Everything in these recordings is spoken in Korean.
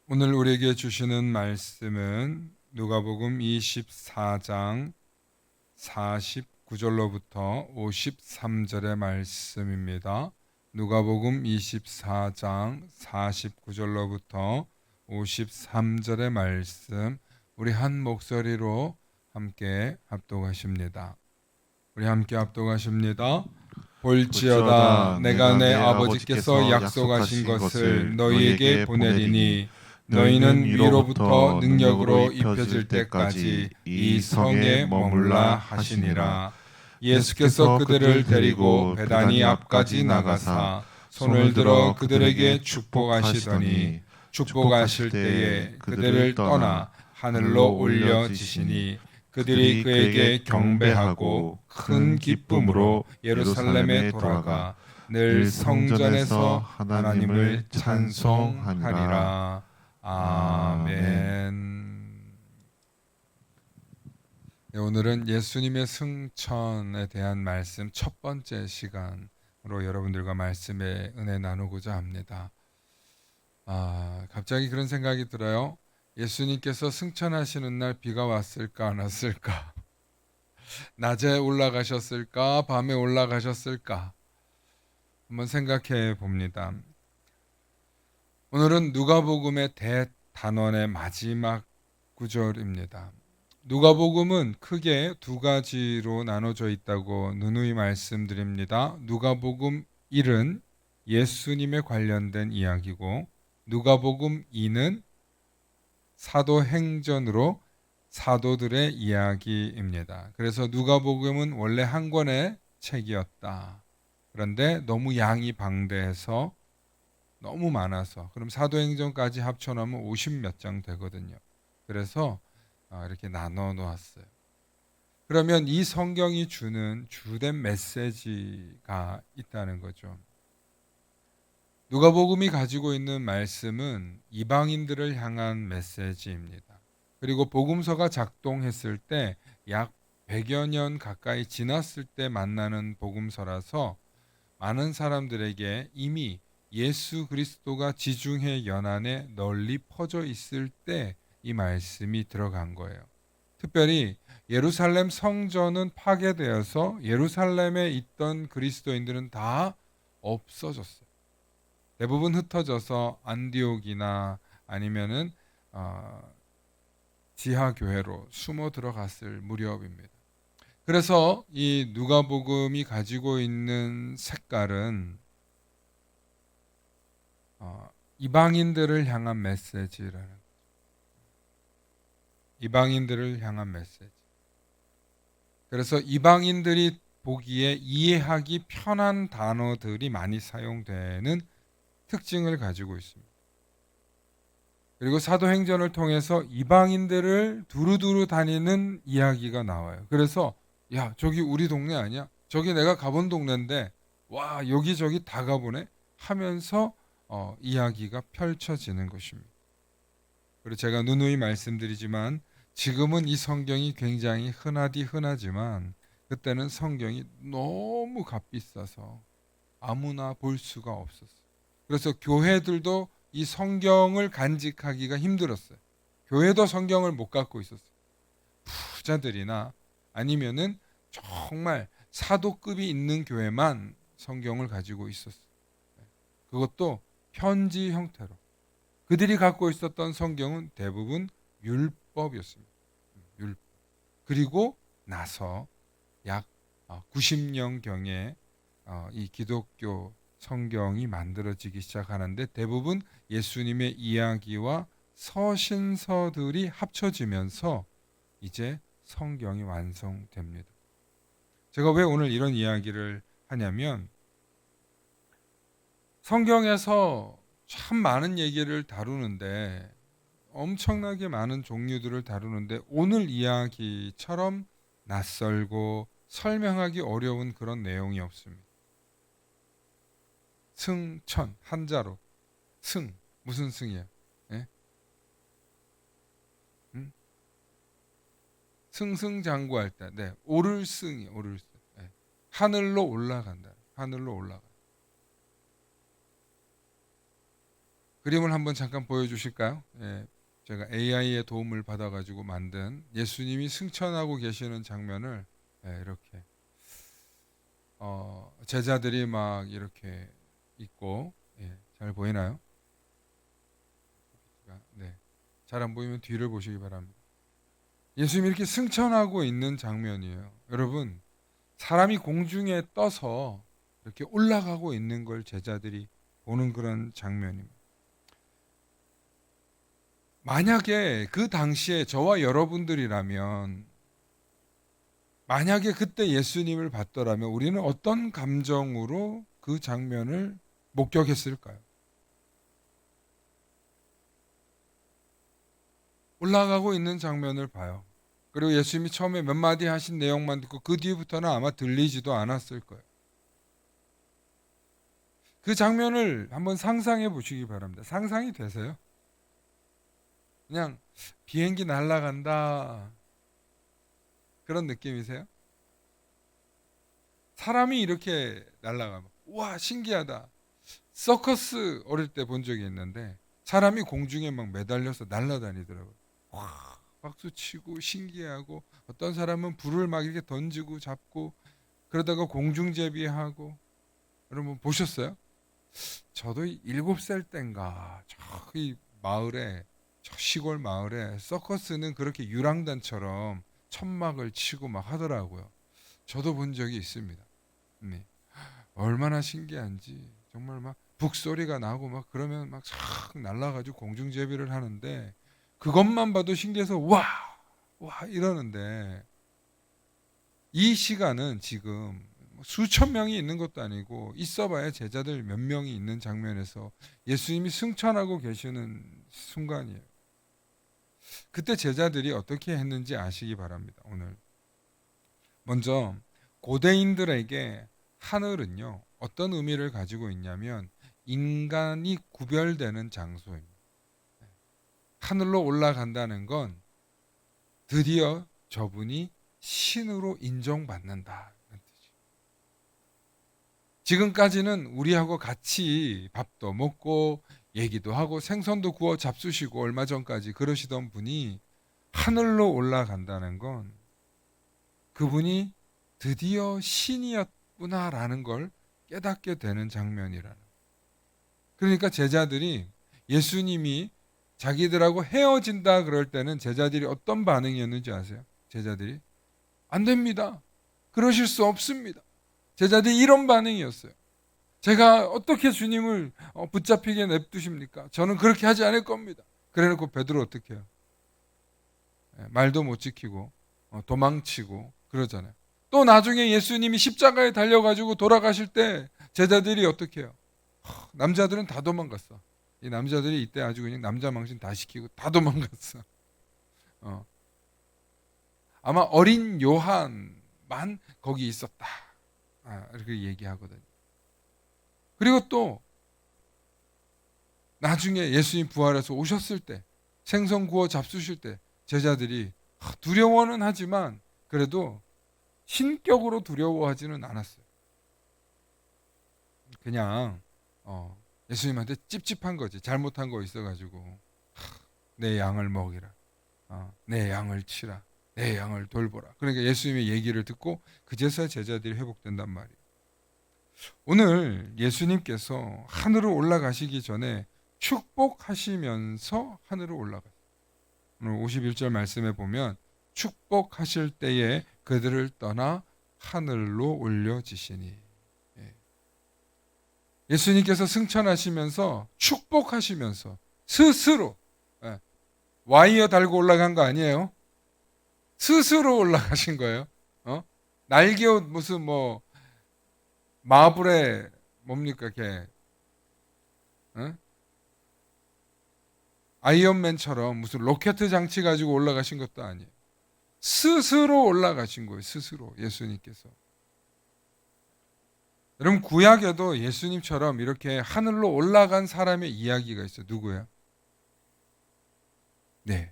오늘 우리에게 주시는 말씀은 누가복음 24장 49절로부터 53절의 말씀입니다. 누가복음 24장 49절로부터 53절의 말씀, 우리 한 목소리로 함께 합독하십니다. 우리 함께 합독하십니다. 볼지어다 내가 내 아버지께서 약속하신 것을 너희에게 보내리니 너희는 위로부터 능력으로 입혀질 때까지 이 성에 머물라 하시니라. 예수께서 그들을 데리고 베다니 앞까지 나가사 손을 들어 그들에게 축복하시더니 축복하실 때에 그들을 떠나 하늘로 올려지시니 그들이 그에게 경배하고 큰 기쁨으로 예루살렘에 돌아가 늘 성전에서 하나님을 찬송하니라. 아멘. 네, 오늘은 예수님의 승천에 대한 말씀 첫 번째 시간으로 여러분들과 말씀의 은혜 나누고자 합니다. 갑자기 그런 생각이 들어요. 예수님께서 승천하시는 날 비가 왔을까 안 왔을까? 낮에 올라가셨을까? 밤에 올라가셨을까? 한번 생각해 봅니다. 오늘은 누가복음의 대단원의 마지막 구절입니다. 누가복음은 크게 두 가지로 나눠져 있다고 누누이 말씀드립니다. 누가복음 1은 예수님에 관련된 이야기고 누가복음 2는 사도행전으로 사도들의 이야기입니다. 그래서 누가복음은 원래 한 권의 책이었다. 그런데 너무 양이 방대해서 너무 많아서 그럼 사도행전까지 합쳐놓으면 50몇 장 되거든요. 그래서 이렇게 나눠 놓았어요. 그러면 이 성경이 주는 주된 메시지가 있다는 거죠. 누가복음이 가지고 있는 말씀은 이방인들을 향한 메시지입니다. 그리고 복음서가 작동했을 때 약 100여 년 가까이 지났을 때 만나는 복음서라서 많은 사람들에게 이미 예수 그리스도가 지중해 연안에 널리 퍼져 있을 때 이 말씀이 들어간 거예요. 특별히 예루살렘 성전은 파괴되어서 예루살렘에 있던 그리스도인들은 다 없어졌어요. 대부분 흩어져서 안디옥이나 아니면은 지하 교회로 숨어 들어갔을 무렵입니다. 그래서 이 누가복음이 가지고 있는 색깔은 이방인들을 향한 메시지라는, 이방인들을 향한 메시지. 그래서 이방인들이 보기에 이해하기 편한 단어들이 많이 사용되는 특징을 가지고 있습니다. 그리고 사도행전을 통해서 이방인들을 두루두루 다니는 이야기가 나와요. 그래서 야, 저기 우리 동네 아니야? 저기 내가 가본 동네인데 와, 여기저기 다 가보네 하면서 이야기가 펼쳐지는 것입니다. 그리고 제가 누누이 말씀드리지만 지금은 이 성경이 굉장히 흔하지만 그때는 성경이 너무 값비싸서 아무나 볼 수가 없었어요. 그래서 교회들도 이 성경을 간직하기가 힘들었어요. 교회도 성경을 못 갖고 있었어요. 부자들이나 아니면은 정말 사도급이 있는 교회만 성경을 가지고 있었어요. 그것도 편지 형태로. 그들이 갖고 있었던 성경은 대부분 율법이었습니다. 율법. 그리고 나서 약 90년경에 이 기독교 성경이 만들어지기 시작하는데 대부분 예수님의 이야기와 서신서들이 합쳐지면서 이제 성경이 완성됩니다. 제가 왜 오늘 이런 이야기를 하냐면 성경에서 참 많은 얘기를 다루는데 엄청나게 많은 종류들을 다루는데 오늘 이야기처럼 낯설고 설명하기 어려운 그런 내용이 없습니다. 승천 한자로 승 무슨 승이에요? 예? 승승장구할 때, 네, 오를 승이 오를 승. 예. 하늘로 올라간다. 하늘로 올라가. 그림을 한번 잠깐 보여주실까요? 예, 제가 AI의 도움을 받아가지고 만든 예수님이 승천하고 계시는 장면을 이렇게 제자들이 막 이렇게 있고, 잘 보이나요? 네, 잘 안 보이면 뒤를 보시기 바랍니다. 예수님이 이렇게 승천하고 있는 장면이에요. 여러분, 사람이 공중에 떠서 이렇게 올라가고 있는 걸 제자들이 보는 그런 장면입니다. 만약에 그 당시에 저와 여러분들이라면, 만약에 그때 예수님을 봤더라면 우리는 어떤 감정으로 그 장면을 목격했을까요? 올라가고 있는 장면을 봐요. 그리고 예수님이 처음에 몇 마디 하신 내용만 듣고 그 뒤부터는 아마 들리지도 않았을 거예요. 그 장면을 한번 상상해 보시기 바랍니다. 상상이 되세요? 그냥 비행기 날아간다 그런 느낌이세요? 사람이 이렇게 날아가면 와 신기하다. 서커스 어릴 때 본 적이 있는데 사람이 공중에 막 매달려서 날아다니더라고요. 와 박수 치고 신기하고 어떤 사람은 불을 막 이렇게 던지고 잡고 그러다가 공중제비하고 여러분 보셨어요? 저도 7살 땐가 저기 마을에 저 시골 마을에 서커스는 그렇게 유랑단처럼 천막을 치고 막 하더라고요. 저도 본 적이 있습니다. 네. 얼마나 신기한지 정말 막 북소리가 나고 막 그러면 막 싹 날아가지고 공중제비를 하는데 그것만 봐도 신기해서 와! 와! 이러는데 이 시간은 지금 수천 명이 있는 것도 아니고 있어봐야 제자들 몇 명이 있는 장면에서 예수님이 승천하고 계시는 순간이에요. 그때 제자들이 어떻게 했는지 아시기 바랍니다. 오늘 먼저 고대인들에게 하늘은요 어떤 의미를 가지고 있냐면 인간이 구별되는 장소입니다. 하늘로 올라간다는 건 드디어 저분이 신으로 인정받는다. 지금까지는 우리하고 같이 밥도 먹고 얘기도 하고 생선도 구워 잡수시고 얼마 전까지 그러시던 분이 하늘로 올라간다는 건 그분이 드디어 신이었구나라는 걸 깨닫게 되는 장면이라는. 그러니까 제자들이 예수님이 자기들하고 헤어진다 그럴 때는 제자들이 어떤 반응이었는지 아세요? 제자들이 안 됩니다. 그러실 수 없습니다. 제자들이 이런 반응이었어요. 제가 어떻게 주님을 붙잡히게 냅두십니까? 저는 그렇게 하지 않을 겁니다. 그래놓고 베드로 어떻게 해요? 말도 못 지키고 도망치고 그러잖아요. 또 나중에 예수님이 십자가에 달려가지고 돌아가실 때 제자들이 어떻게 해요? 남자들은 다 도망갔어. 이 남자들이 이때 아주 그냥 남자 망신 다 시키고 다 도망갔어. 아마 어린 요한만 거기 있었다. 이렇게 얘기하거든요. 그리고 또 나중에 예수님 부활해서 오셨을 때 생선 구워 잡수실 때 제자들이 두려워는 하지만 그래도 신격으로 두려워하지는 않았어요. 그냥 예수님한테 찝찝한 거지. 잘못한 거 있어가지고 내 양을 먹이라. 내 양을 치라. 내 양을 돌보라. 그러니까 예수님의 얘기를 듣고 그제서야 제자들이 회복된단 말이에요. 오늘 예수님께서 하늘로 올라가시기 전에 축복하시면서 하늘로 올라가요. 오늘 51절 말씀에 보면 축복하실 때에 그들을 떠나 하늘로 올려지시니. 예수님께서 승천하시면서 축복하시면서 스스로 와이어 달고 올라간 거 아니에요? 스스로 올라가신 거예요. 날개옷 무슨 뭐 마블에 뭡니까 걔 아이언맨처럼 무슨 로켓 장치 가지고 올라가신 것도 아니에요. 스스로 올라가신 거예요. 스스로 예수님께서. 여러분 구약에도 예수님처럼 이렇게 하늘로 올라간 사람의 이야기가 있어요. 누구예요? 네.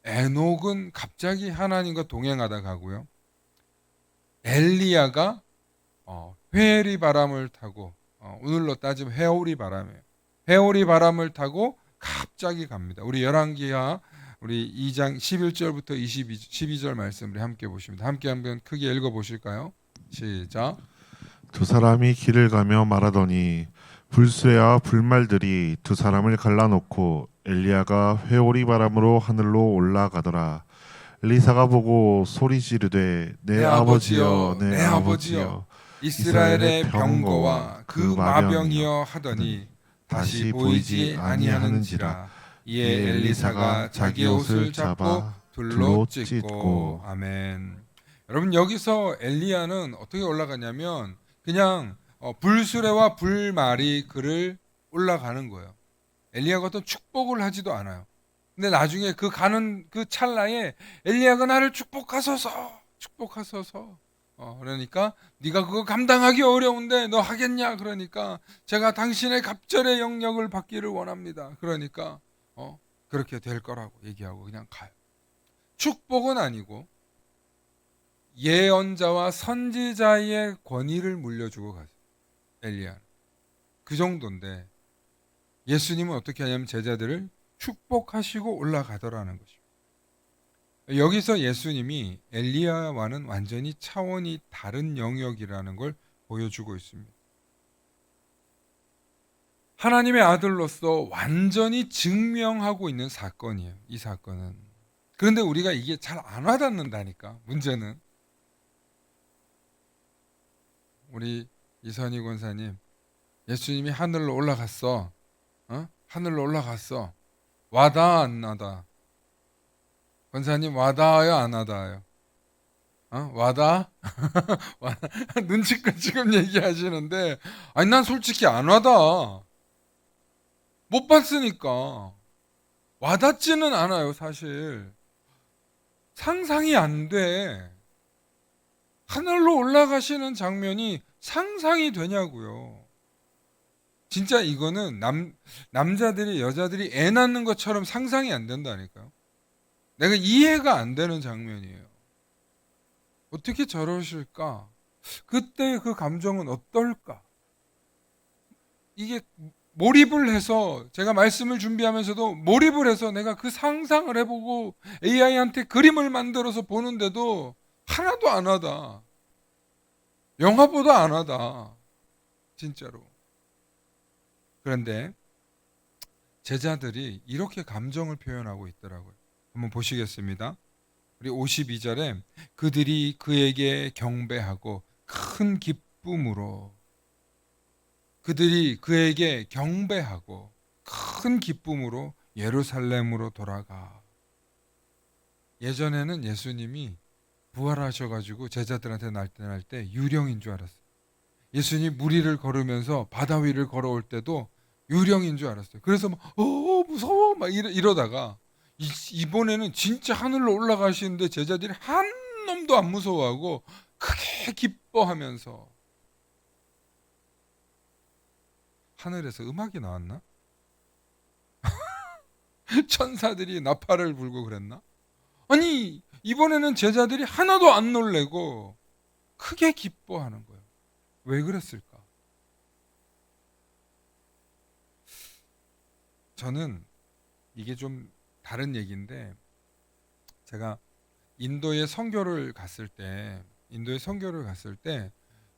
에녹은 갑자기 하나님과 동행하다 가고요. 엘리야가 회리 바람을 타고 오늘로 따지면 회오리 바람이에요. 회오리 바람을 타고 갑자기 갑니다. 우리 열왕기하 우리 2장 11절부터 12절 말씀 우리 함께 보십니다. 함께 한번 크게 읽어 보실까요? 시작. 두 사람이 길을 가며 말하더니 불수레와 불말들이 두 사람을 갈라놓고 엘리야가 회오리 바람으로 하늘로 올라가더라. 엘리사가 보고 소리 지르되 내 아버지여 내 아버지여 이스라엘의 병거와 그 마병이여 하더니 다시 보이지 아니하는지라. 이에 엘리사가 자기 옷을 잡고 둘로 찢고. 아멘. 여러분, 여기서 엘리야는 어떻게 올라가냐면 그냥 불수레와 불말이 그를 올라가는 거예요. 엘리야가 어떤 축복을 하지도 않아요. 근데 나중에 그 가는 그 찰나에 엘리야가 나를 축복하소서 그러니까 네가 그거 감당하기 어려운데 너 하겠냐? 그러니까 제가 당신의 갑절의 영역을 받기를 원합니다. 그러니까 그렇게 될 거라고 얘기하고 그냥 가요. 축복은 아니고 예언자와 선지자의 권위를 물려주고 가죠. 엘리야는 그 정도인데 예수님은 어떻게 하냐면 제자들을 축복하시고 올라가더라는 것이죠. 여기서 예수님이 엘리야와는 완전히 차원이 다른 영역이라는 걸 보여주고 있습니다. 하나님의 아들로서 완전히 증명하고 있는 사건이에요. 이 사건은. 그런데 우리가 이게 잘 안 와닿는다니까. 문제는 우리 이선희 권사님, 예수님이 하늘로 올라갔어. 하늘로 올라갔어. 와닿아 안 와닿아? 권사님 와닿아요 안 와닿아요? 와닿아? 눈치껏 지금 얘기하시는데 아니 난 솔직히 안 와닿아. 못 봤으니까 와닿지는 않아요. 사실 상상이 안 돼. 하늘로 올라가시는 장면이 상상이 되냐고요. 진짜 이거는 남자들이 여자들이 애 낳는 것처럼 상상이 안 된다니까요. 내가 이해가 안 되는 장면이에요. 어떻게 저러실까? 그때 그 감정은 어떨까? 이게 몰입을 해서 제가 말씀을 준비하면서도 몰입을 해서 내가 그 상상을 해보고 AI한테 그림을 만들어서 보는데도 하나도 안 하다. 영화보다 안 하다. 진짜로. 그런데 제자들이 이렇게 감정을 표현하고 있더라고요. 한번 보시겠습니다. 우리 52절에 그들이 그에게 경배하고 큰 기쁨으로 예루살렘으로 돌아가. 예전에는 예수님이 부활하셔가지고 제자들한테 나타날 때 유령인 줄 알았어요. 예수님 물 위를 걸으면서 바다 위를 걸어올 때도 유령인 줄 알았어요. 그래서 막 무서워 막 이러다가 이번에는 진짜 하늘로 올라가시는데 제자들이 한 놈도 안 무서워하고 크게 기뻐하면서. 하늘에서 음악이 나왔나? 천사들이 나팔을 불고 그랬나? 아니 이번에는 제자들이 하나도 안 놀래고 크게 기뻐하는 거예요. 왜 그랬을까? 저는 이게 좀 다른 얘기인데 제가 인도에 선교를 갔을 때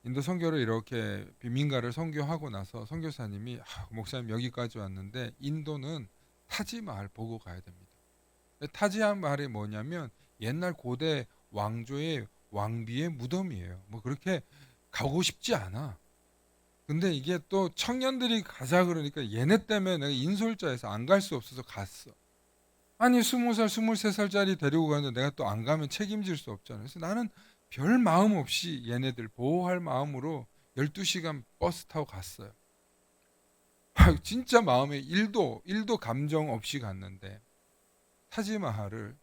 인도 선교를 이렇게 빈민가를 선교하고 나서 선교사님이 목사님 여기까지 왔는데 인도는 타지마할 보고 가야 됩니다. 타지마할이 뭐냐면 옛날 고대 왕조의 왕비의 무덤이에요. 뭐 그렇게 가고 싶지 않아. 근데 이게 또 청년들이 가자 그러니까 얘네 때문에 내가 인솔자에서 안 갈 수 없어서 갔어. 아니 20살, 23살짜리 데리고 가는데 내가 또 안 가면 책임질 수 없잖아요. 그래서 나는 별 마음 없이 얘네들 보호할 마음으로 12시간 버스 타고 갔어요. 진짜 마음에 1도 감정 없이 갔는데 타지마할을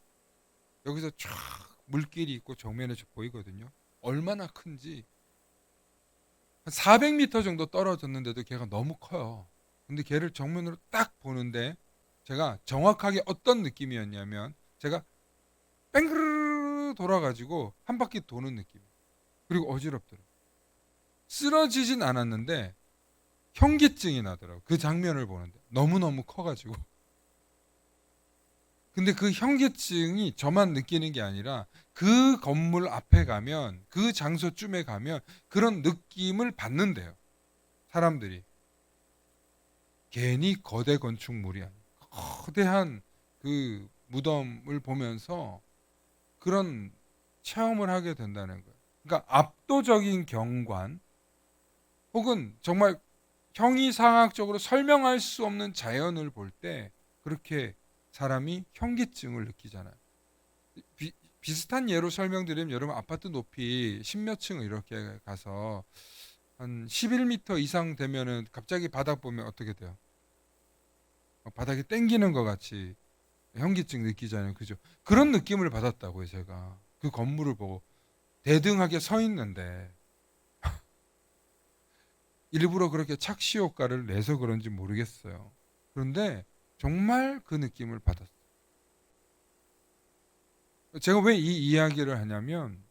여기서 쫙 물길이 있고 정면에 보이거든요. 얼마나 큰지 한 400m 정도 떨어졌는데도 걔가 너무 커요. 근데 걔를 정면으로 딱 보는데 제가 정확하게 어떤 느낌이었냐면 제가 뺑그르르 돌아가지고 한 바퀴 도는 느낌. 그리고 어지럽더라고요. 쓰러지진 않았는데 현기증이 나더라고요. 그 장면을 보는데 너무너무 커가지고. 근데 그 현기증이 저만 느끼는 게 아니라 그 건물 앞에 가면, 그 장소쯤에 가면 그런 느낌을 받는데요. 사람들이. 괜히 거대 건축물이 아니에요. 거대한 그 무덤을 보면서 그런 체험을 하게 된다는 거예요. 그러니까 압도적인 경관, 혹은 정말 형이상학적으로 설명할 수 없는 자연을 볼 때 그렇게 사람이 현기증을 느끼잖아요. 비슷한 예로 설명드리면, 여러분 아파트 높이 십몇 층을 이렇게 가서 한 11m 이상 되면은 갑자기 바닥 보면 어떻게 돼요? 바닥이 땡기는 것 같이 현기증 느끼잖아요. 그죠? 그런 느낌을 받았다고요, 제가. 그 건물을 보고 대등하게 서 있는데 일부러 그렇게 착시 효과를 내서 그런지 모르겠어요. 그런데 정말 그 느낌을 받았어요. 제가 왜 이 이야기를 하냐면,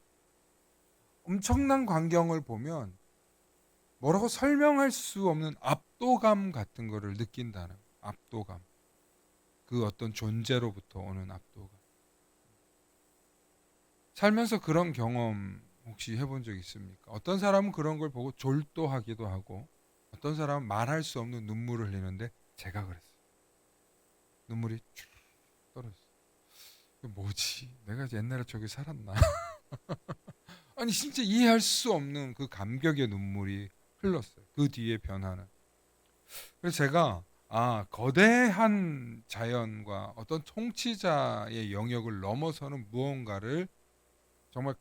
엄청난 광경을 보면 뭐라고 설명할 수 없는 압도감 같은 거를 느낀다는, 압도감. 그 어떤 존재로부터 오는 압도감. 살면서 그런 경험 혹시 해본 적 있습니까? 어떤 사람은 그런 걸 보고 졸도하기도 하고, 어떤 사람은 말할 수 없는 눈물을 흘리는데, 제가 그랬어요. 눈물이 쭉 떨어졌어요. 뭐지? 내가 옛날에 저기 살았나? 아니 진짜 이해할 수 없는 그 감격의 눈물이 흘렀어요. 그 뒤에 변화는. 그래서 제가 거대한 자연과 어떤 통치자의 영역을 넘어서는 무언가를 정말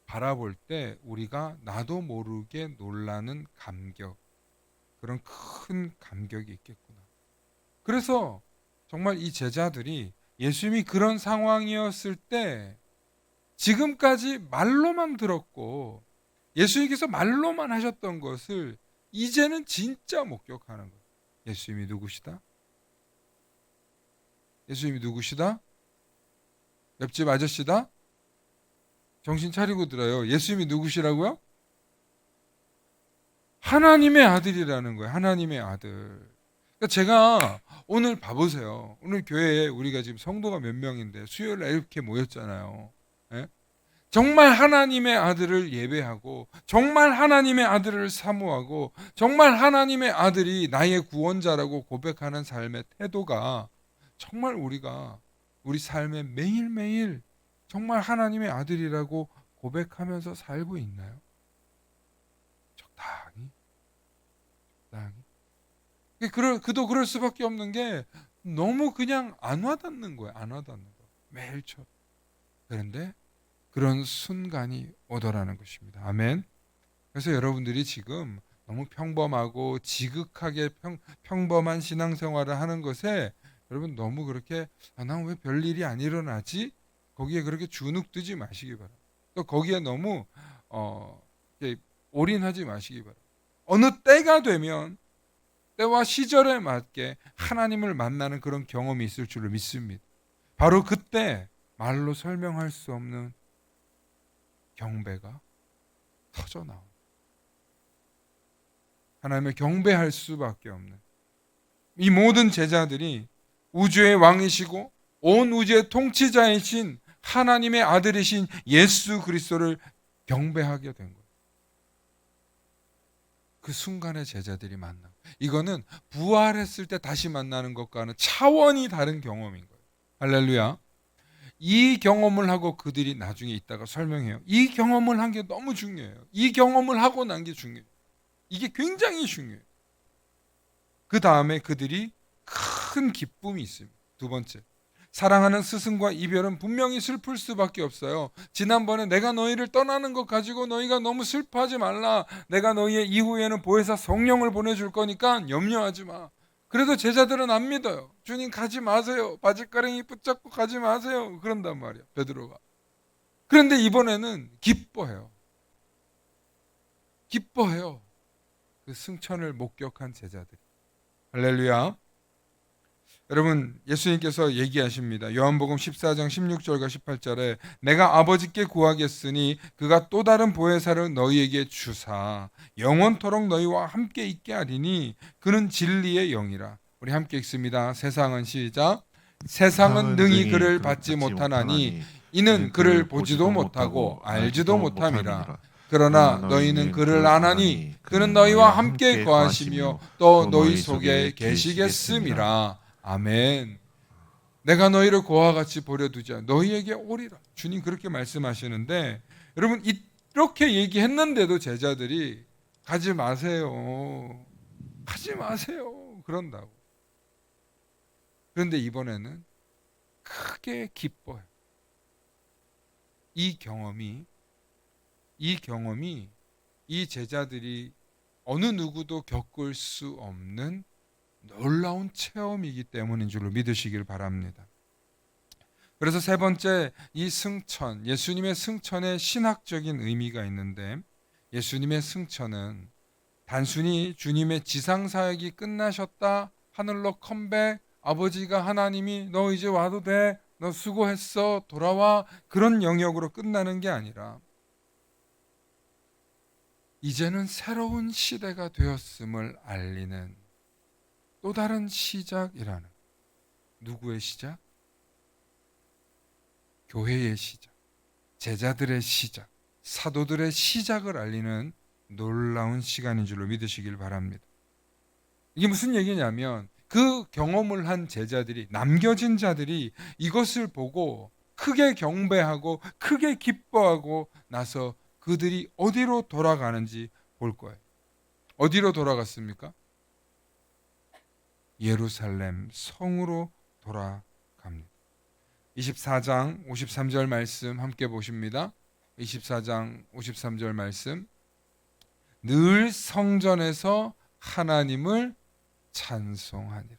바라볼 때 우리가 나도 모르게 놀라는 감격, 그런 큰 감격이 있겠구나. 그래서 정말 이 제자들이 예수님이 그런 상황이었을 때 지금까지 말로만 들었고 예수님께서 말로만 하셨던 것을 이제는 진짜 목격하는 거예요. 예수님이 누구시다? 예수님이 누구시다? 옆집 아저씨다? 정신 차리고 들어요. 예수님이 누구시라고요? 하나님의 아들이라는 거예요. 하나님의 아들. 그러니까 제가 오늘 봐보세요. 오늘 교회에 우리가 지금 성도가 몇 명인데 수요일에 이렇게 모였잖아요. 예? 정말 하나님의 아들을 예배하고, 정말 하나님의 아들을 사모하고, 정말 하나님의 아들이 나의 구원자라고 고백하는 삶의 태도가, 정말 우리가 우리 삶에 매일매일 정말 하나님의 아들이라고 고백하면서 살고 있나요? 적당히. 그도 그럴 수밖에 없는 게, 너무 그냥 안 와닿는 거예요. 안 와닿는 거. 매일처럼. 그런데 그런 순간이 오더라는 것입니다. 아멘. 그래서 여러분들이 지금 너무 평범하고 지극하게 평범한 신앙생활을 하는 것에 여러분 너무 그렇게 난 왜 별일이 안 일어나지? 거기에 그렇게 주눅 들지 마시기 바랍니다. 또 거기에 너무 이렇게 올인하지 마시기 바랍니다. 어느 때가 되면 때와 시절에 맞게 하나님을 만나는 그런 경험이 있을 줄로 믿습니다. 바로 그때 말로 설명할 수 없는 경배가 터져 나옵니다. 하나님을 경배할 수밖에 없는 이 모든 제자들이 우주의 왕이시고 온 우주의 통치자이신 하나님의 아들이신 예수 그리스도를 경배하게 된 거예요. 그 순간에 제자들이 만나. 이거는 부활했을 때 다시 만나는 것과는 차원이 다른 경험인 거예요. 할렐루야. 이 경험을 하고 그들이 나중에 있다가 설명해요. 이 경험을 한 게 너무 중요해요. 이 경험을 하고 난 게 중요해요. 이게 굉장히 중요해요. 그 다음에 그들이 큰 기쁨이 있습니다. 두 번째, 사랑하는 스승과 이별은 분명히 슬플 수밖에 없어요. 지난번에 내가 너희를 떠나는 것 가지고 너희가 너무 슬퍼하지 말라. 내가 너희의 이후에는 보혜사 성령을 보내줄 거니까 염려하지 마. 그래도 제자들은 안 믿어요. 주님 가지 마세요. 바짓가랭이 붙잡고 가지 마세요. 그런단 말이야, 베드로가. 그런데 이번에는 기뻐해요. 기뻐해요. 그 승천을 목격한 제자들. 할렐루야. 여러분, 예수님께서 얘기하십니다. 요한복음 14장 16절과 18절에 내가 아버지께 구하겠으니 그가 또 다른 보혜사를 너희에게 주사 영원토록 너희와 함께 있게 하리니 그는 진리의 영이라. 우리 함께 읽습니다. 세상은 시작. 세상은 능히 그를 받지 못하나니 이는 그를 보지도 못하고 알지도 못함이라. 그러나 너희는 그를 아나니 그는 너희와 함께 거하시며 또 너희 속에 계시겠음이라. 아멘. 내가 너희를 고와 같이 버려두자. 너희에게 오리라. 주님 그렇게 말씀하시는데, 여러분 이렇게 얘기했는데도 제자들이 가지 마세요. 가지 마세요. 그런다고. 그런데 이번에는 크게 기뻐요. 이 경험이 이 제자들이 어느 누구도 겪을 수 없는 놀라운 체험이기 때문인 줄로 믿으시길 바랍니다. 그래서 세 번째, 이 승천, 예수님의 승천에 신학적인 의미가 있는데, 예수님의 승천은 단순히 주님의 지상사역이 끝나셨다, 하늘로 컴백, 아버지가 하나님이 너 이제 와도 돼, 너 수고했어, 돌아와, 그런 영역으로 끝나는 게 아니라 이제는 새로운 시대가 되었음을 알리는 또 다른 시작이라는, 누구의 시작? 교회의 시작, 제자들의 시작, 사도들의 시작을 알리는 놀라운 시간인 줄로 믿으시길 바랍니다. 이게 무슨 얘기냐면, 그 경험을 한 제자들이, 남겨진 자들이 이것을 보고 크게 경배하고 크게 기뻐하고 나서 그들이 어디로 돌아가는지 볼 거예요. 어디로 돌아갔습니까? 예루살렘 성으로 돌아갑니다. 24장 53절 말씀 함께 보십니다. 24장 53절 말씀. 늘 성전에서 하나님을 찬송하니라.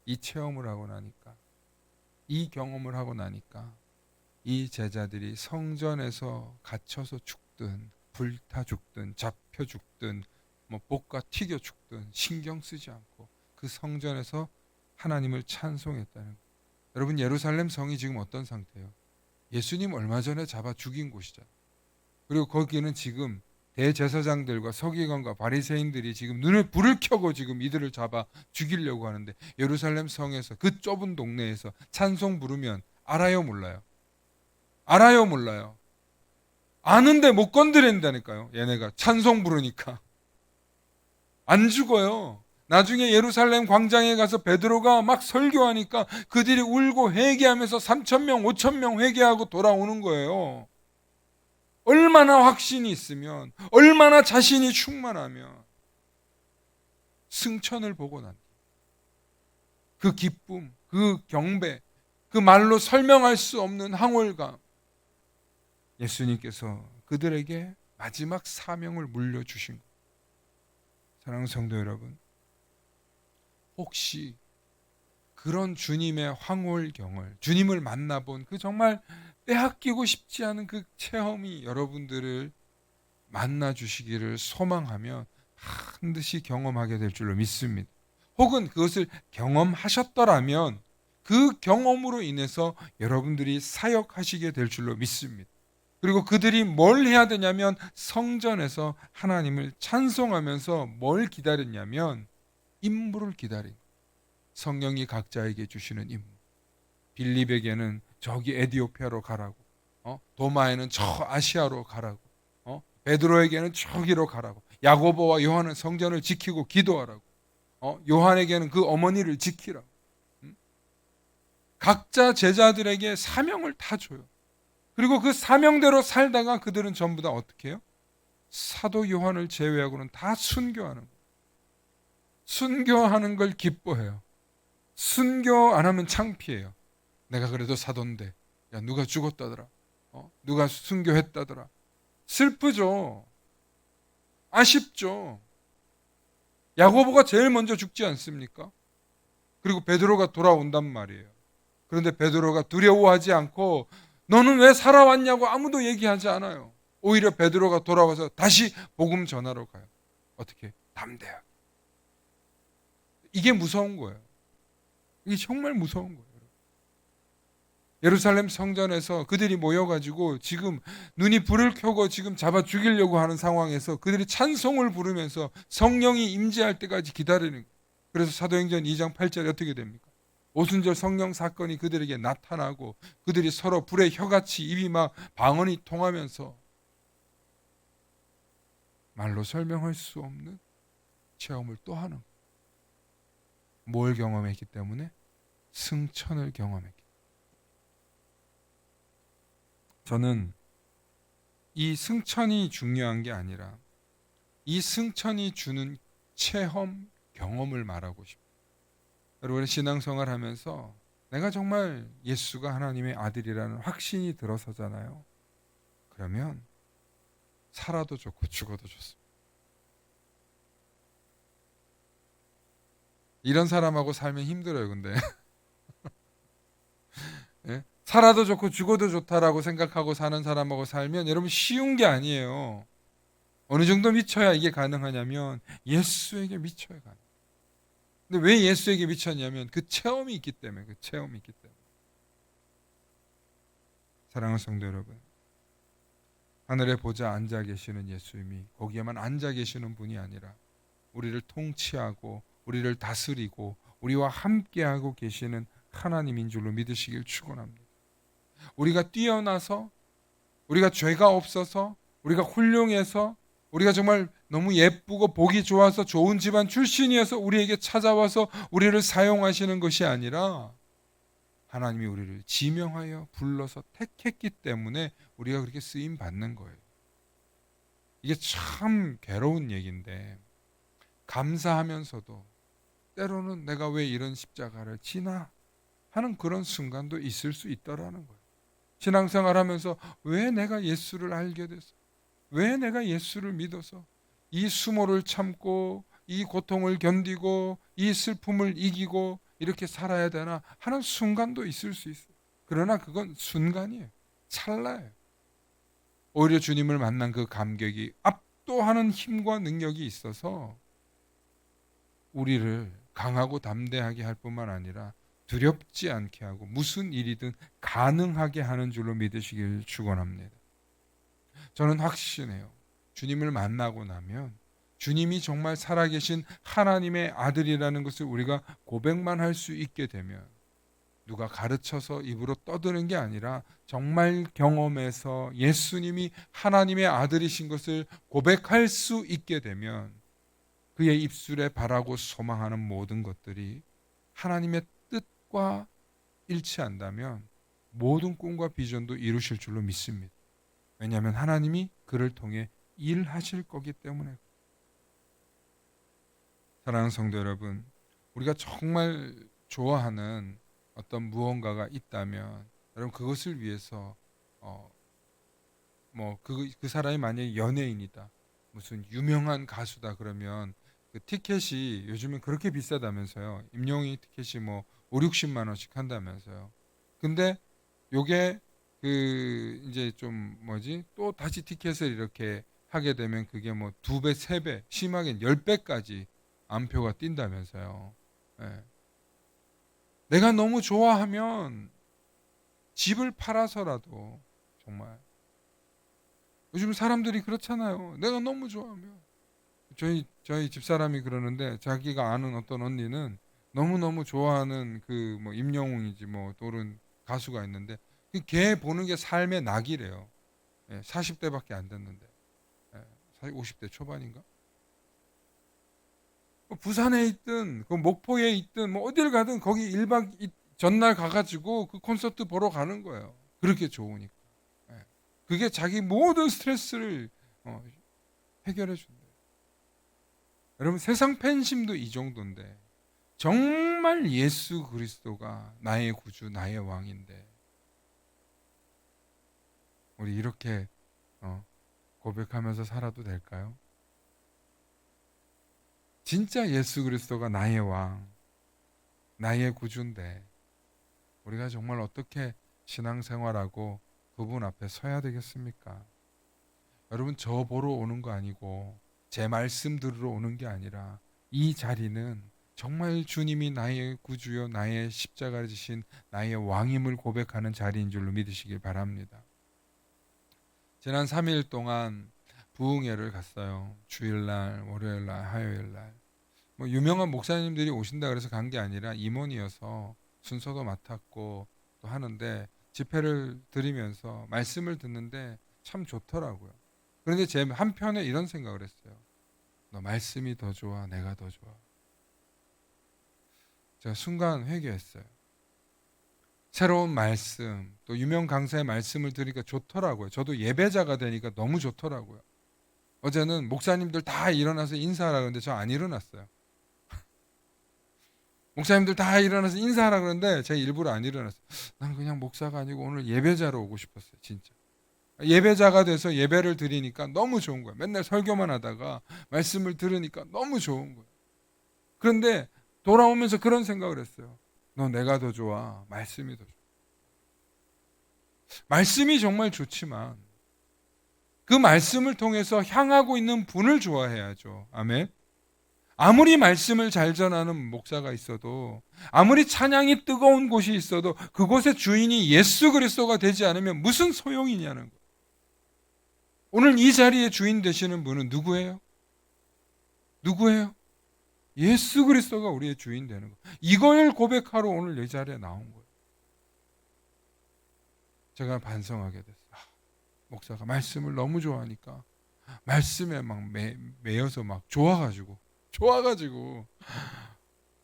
이 체험을 하고 나니까, 이 경험을 하고 나니까 이 제자들이 성전에서 갇혀서 죽든 불타 죽든 잡혀 죽든 뭐 볶아 튀겨 죽든 신경 쓰지 않고 그 성전에서 하나님을 찬송했다는 거예요. 여러분, 예루살렘 성이 지금 어떤 상태예요? 예수님 얼마 전에 잡아 죽인 곳이잖아요. 그리고 거기는 지금 대제사장들과 서기관과 바리새인들이 지금 눈에 불을 켜고 지금 이들을 잡아 죽이려고 하는데, 예루살렘 성에서, 그 좁은 동네에서 찬송 부르면 알아요, 몰라요? 알아요, 몰라요? 아는데 못 건드린다니까요. 얘네가 찬송 부르니까 안 죽어요. 나중에 예루살렘 광장에 가서 베드로가 막 설교하니까 그들이 울고 회개하면서 3,000명, 5,000명 회개하고 돌아오는 거예요. 얼마나 확신이 있으면, 얼마나 자신이 충만하면. 승천을 보고 난 그 기쁨, 그 경배, 그 말로 설명할 수 없는 황홀감, 예수님께서 그들에게 마지막 사명을 물려주신 것. 사랑하는 성도 여러분, 혹시 그런 주님의 황홀경을, 주님을 만나본 그 정말 빼앗기고 싶지 않은 그 체험이 여러분들을 만나주시기를 소망하면 반드시 경험하게 될 줄로 믿습니다. 혹은 그것을 경험하셨더라면 그 경험으로 인해서 여러분들이 사역하시게 될 줄로 믿습니다. 그리고 그들이 뭘 해야 되냐면, 성전에서 하나님을 찬송하면서 뭘 기다렸냐면 임무를 기다린, 성령이 각자에게 주시는 임무. 빌립에게는 저기 에디오피아로 가라고, 도마에는 저 아시아로 가라고, 베드로에게는 저기로 가라고, 야고보와 요한은 성전을 지키고 기도하라고, 요한에게는 그 어머니를 지키라고. 각자 제자들에게 사명을 다 줘요. 그리고 그 사명대로 살다가 그들은 전부 다 어떻게 해요? 사도 요한을 제외하고는 다 순교하는 거예요. 순교하는 걸 기뻐해요. 순교 안 하면 창피해요. 내가 그래도 사도인데, 야 누가 죽었다더라, 누가 순교했다더라. 슬프죠. 아쉽죠. 야고보가 제일 먼저 죽지 않습니까? 그리고 베드로가 돌아온단 말이에요. 그런데 베드로가 두려워하지 않고 너는 왜 살아왔냐고 아무도 얘기하지 않아요. 오히려 베드로가 돌아와서 다시 복음 전하러 가요. 어떻게? 담대하게. 이게 무서운 거예요. 이게 정말 무서운 거예요. 예루살렘 성전에서 그들이 모여가지고 지금 눈이 불을 켜고 지금 잡아 죽이려고 하는 상황에서 그들이 찬송을 부르면서 성령이 임재할 때까지 기다리는 거예요. 그래서 사도행전 2장 8절에 어떻게 됩니까? 오순절 성령 사건이 그들에게 나타나고 그들이 서로 불의 혀같이 입이 막 방언이 통하면서 말로 설명할 수 없는 체험을 또 하는 거예요. 뭘 경험했기 때문에? 승천을 경험했기 때문에. 저는 이 승천이 중요한 게 아니라 이 승천이 주는 체험, 경험을 말하고 싶어요. 여러분 신앙생활 하면서 내가 정말 예수가 하나님의 아들이라는 확신이 들어서잖아요. 그러면 살아도 좋고 죽어도 좋습니다. 이런 사람하고 살면 힘들어요. 근데 예? 살아도 좋고 죽어도 좋다라고 생각하고 사는 사람하고 살면 여러분 쉬운 게 아니에요. 어느 정도 미쳐야 이게 가능하냐면 예수에게 미쳐야 가능. 근데 왜 예수에게 미쳤냐면 그 체험이 있기 때문에, 그 체험이 있기 때문에. 사랑하는 성도 여러분, 하늘에 보좌 앉아 계시는 예수님이 거기에만 앉아 계시는 분이 아니라 우리를 통치하고 우리를 다스리고 우리와 함께하고 계시는 하나님인 줄로 믿으시길 축원합니다. 우리가 뛰어나서, 우리가 죄가 없어서, 우리가 훌륭해서, 우리가 정말 너무 예쁘고 보기 좋아서 좋은 집안 출신이어서 우리에게 찾아와서 우리를 사용하시는 것이 아니라 하나님이 우리를 지명하여 불러서 택했기 때문에 우리가 그렇게 쓰임 받는 거예요. 이게 참 괴로운 얘기인데 감사하면서도 때로는 내가 왜 이런 십자가를 지나 하는 그런 순간도 있을 수 있다라는 거예요. 신앙생활하면서 왜 내가 예수를 알게 됐어? 왜 내가 예수를 믿어서 이 수모를 참고 이 고통을 견디고 이 슬픔을 이기고 이렇게 살아야 되나 하는 순간도 있을 수 있어요. 그러나 그건 순간이에요. 찰나예요. 오히려 주님을 만난 그 감격이 압도하는 힘과 능력이 있어서 우리를 강하고 담대하게 할 뿐만 아니라 두렵지 않게 하고 무슨 일이든 가능하게 하는 줄로 믿으시길 축원합니다. 저는 확신해요. 주님을 만나고 나면 주님이 정말 살아계신 하나님의 아들이라는 것을 우리가 고백만 할 수 있게 되면 누가 가르쳐서 입으로 떠드는 게 아니라 정말 경험해서 예수님이 하나님의 아들이신 것을 고백할 수 있게 되면 그의 입술에 바라고 소망하는 모든 것들이 하나님의 뜻과 일치한다면 모든 꿈과 비전도 이루실 줄로 믿습니다. 왜냐하면 하나님이 그를 통해 일하실 거기 때문에. 사랑하는 성도 여러분, 우리가 정말 좋아하는 어떤 무언가가 있다면 여러분 그것을 위해서 그 사람이 만약에 연예인이다, 무슨 유명한 가수다 그러면 그 티켓이 요즘엔 그렇게 비싸다면서요. 임영웅 티켓이 뭐 5, 60만 원씩 한다면서요. 근데 요게 그 이제 좀 또 다시 티켓을 이렇게 하게 되면 그게 뭐 2배, 3배, 심하게는 10배까지 암표가 뛴다면서요. 예. 내가 너무 좋아하면 집을 팔아서라도 정말 요즘 사람들이 그렇잖아요. 내가 너무 좋아하면 저희 집사람이 그러는데 자기가 아는 어떤 언니는 너무너무 좋아하는 그 뭐 임영웅이지 뭐 또는 가수가 있는데 걔 보는 게 삶의 낙이래요. 40대밖에 안 됐는데 50대 초반인가? 부산에 있든 그 목포에 있든 뭐 어딜 가든 거기 1박 전날 가가지고 그 콘서트 보러 가는 거예요. 그렇게 좋으니까. 그게 자기 모든 스트레스를 해결해 준대요. 여러분 세상 팬심도 이 정도인데 정말 예수 그리스도가 나의 구주, 나의 왕인데 우리 이렇게 고백하면서 살아도 될까요? 진짜 예수 그리스도가 나의 왕, 나의 구주인데 우리가 정말 어떻게 신앙생활하고 그분 앞에 서야 되겠습니까? 여러분 저 보러 오는 거 아니고 제 말씀 들으러 오는 게 아니라 이 자리는 정말 주님이 나의 구주요 나의 십자가를 지신 나의 왕임을 고백하는 자리인 줄로 믿으시길 바랍니다. 지난 3일 동안 부흥회를 갔어요. 주일날, 월요일날, 화요일날. 뭐 유명한 목사님들이 오신다 그래서 간 게 아니라 임원이어서 순서도 맡았고 또 하는데 집회를 드리면서 말씀을 듣는데 참 좋더라고요. 그런데 제 한편에 이런 생각을 했어요. 너 말씀이 더 좋아, 내가 더 좋아. 제가 순간 회개했어요. 새로운 말씀, 또 유명 강사의 말씀을 들으니까 좋더라고요. 저도 예배자가 되니까 너무 좋더라고요. 어제는 목사님들 다 일어나서 인사하라 그러는데 저 안 일어났어요. 목사님들 다 일어나서 인사하라 그러는데 제가 일부러 안 일어났어요. 난 그냥 목사가 아니고 오늘 예배자로 오고 싶었어요. 진짜. 예배자가 돼서 예배를 드리니까 너무 좋은 거예요. 맨날 설교만 하다가 말씀을 들으니까 너무 좋은 거예요. 그런데 돌아오면서 그런 생각을 했어요. 너 내가 더 좋아. 말씀이 더 좋아. 말씀이 정말 좋지만 그 말씀을 통해서 향하고 있는 분을 좋아해야죠. 아멘. 아무리 말씀을 잘 전하는 목사가 있어도 아무리 찬양이 뜨거운 곳이 있어도 그곳의 주인이 예수 그리스도가 되지 않으면 무슨 소용이냐는 거예요. 오늘 이 자리에 주인 되시는 분은 누구예요? 누구예요? 예수 그리스도가 우리의 주인 되는 거예요. 이걸 고백하러 오늘 이 자리에 나온 거예요. 제가 반성하게 됐어요. 목사가 말씀을 너무 좋아하니까 말씀에 막 매여서 막 좋아가지고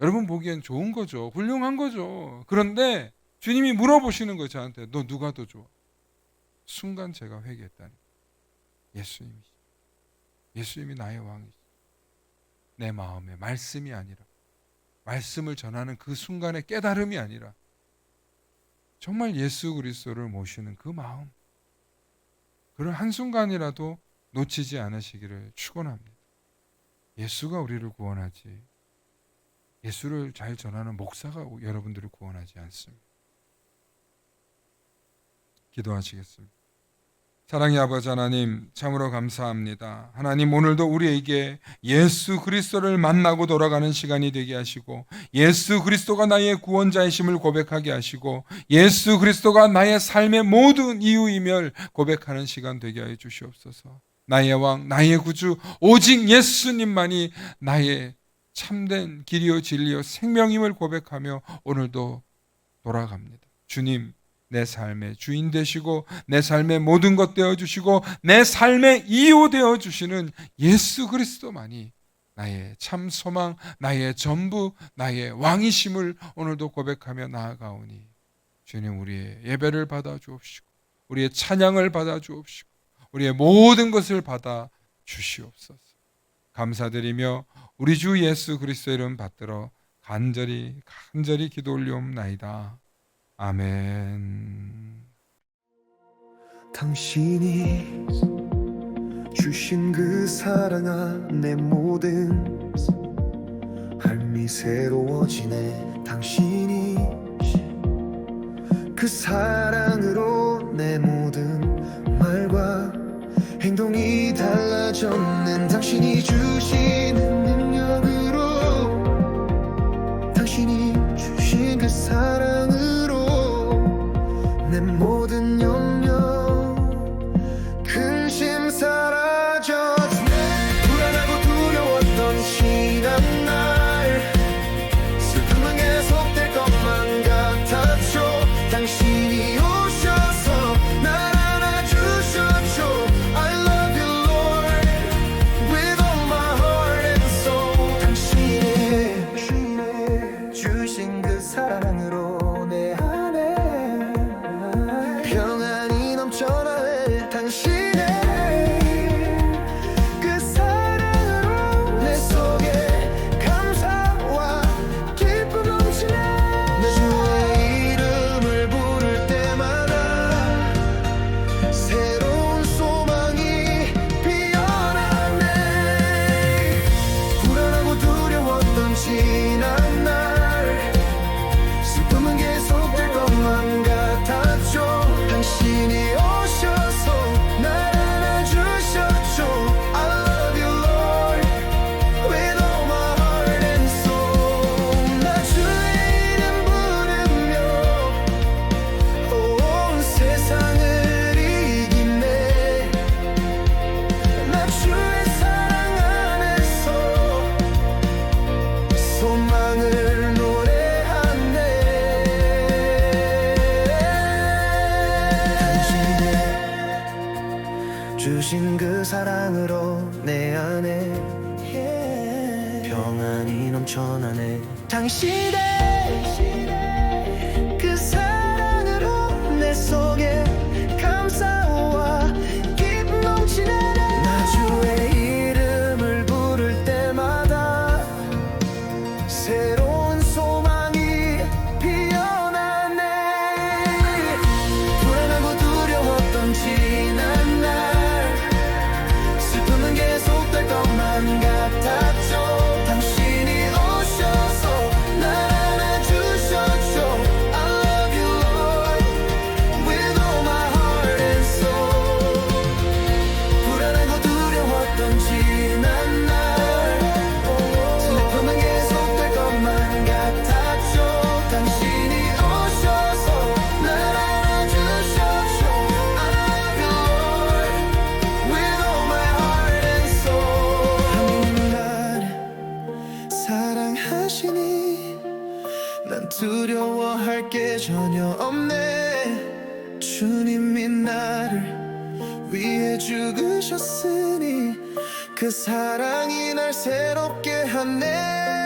여러분 보기엔 좋은 거죠. 훌륭한 거죠. 그런데 주님이 물어보시는 거예요. 저한테 너 누가 더 좋아? 순간 제가 회개했다니. 예수님이 나의 왕이시. 내 마음에 말씀이 아니라 말씀을 전하는 그 순간의 깨달음이 아니라 정말 예수 그리스도를 모시는 그 마음, 그런 한순간이라도 놓치지 않으시기를 축원합니다. 예수가 우리를 구원하지 예수를 잘 전하는 목사가 여러분들을 구원하지 않습니다. 기도하시겠습니다. 사랑의 아버지 하나님, 참으로 감사합니다. 하나님, 오늘도 우리에게 예수 그리스도를 만나고 돌아가는 시간이 되게 하시고 예수 그리스도가 나의 구원자이심을 고백하게 하시고 예수 그리스도가 나의 삶의 모든 이유임을 고백하는 시간 되게 하여 주시옵소서. 나의 왕, 나의 구주, 오직 예수님만이 나의 참된 길이요 진리요 생명임을 고백하며 오늘도 돌아갑니다. 주님, 내 삶의 주인 되시고 내 삶의 모든 것 되어주시고 내 삶의 이유 되어주시는 예수 그리스도만이 나의 참 소망, 나의 전부, 나의 왕이심을 오늘도 고백하며 나아가오니 주님, 우리의 예배를 받아 주옵시고 우리의 찬양을 받아 주옵시고 우리의 모든 것을 받아 주시옵소서. 감사드리며 우리 주 예수 그리스도의 이름 받들어 간절히 기도 올리옵나이다. 아멘. 당신이 주신 그 사랑 안에 모든 삶이 새로워지네. 당신이 그 사랑으로 내 모든 말과 행동이 달라졌는 당신이 주신 능력으로 당신이 주신 그 사랑으로 내 모든 염려 근심 사라져주네. 불안하고 두려웠던 지난날 슬픔은 계속될 것만 같았죠. 당신이 오셔서 날 안아주셨죠. I love you Lord with all my heart and soul. 당신이 주신 그 사랑으로 내 안에 전하네. 당신의 그 사랑으로 내 속에 감사와 기쁨 넘치네. 나 주의 이름을 부를 때마다 새로운 소망이 피어나네. 불안하고 두려웠던 지난 날 슬픔은 계속될 것만 같았죠. 당신이 오셔서 날 안아주셨죠. I love you Lord with all my heart and soul. 불안하고 두려웠던 지난 날 슬픔은 계속될 것만 같았죠. 당신이 오셔서 날 안아주셨죠. I love you Lord with all my heart and soul. 하나님 나를 사랑하시니 난 두려워할 게 전혀 없네. 주님이 나를 위해 죽으셨으니 그 사랑이 날 새롭게 하네.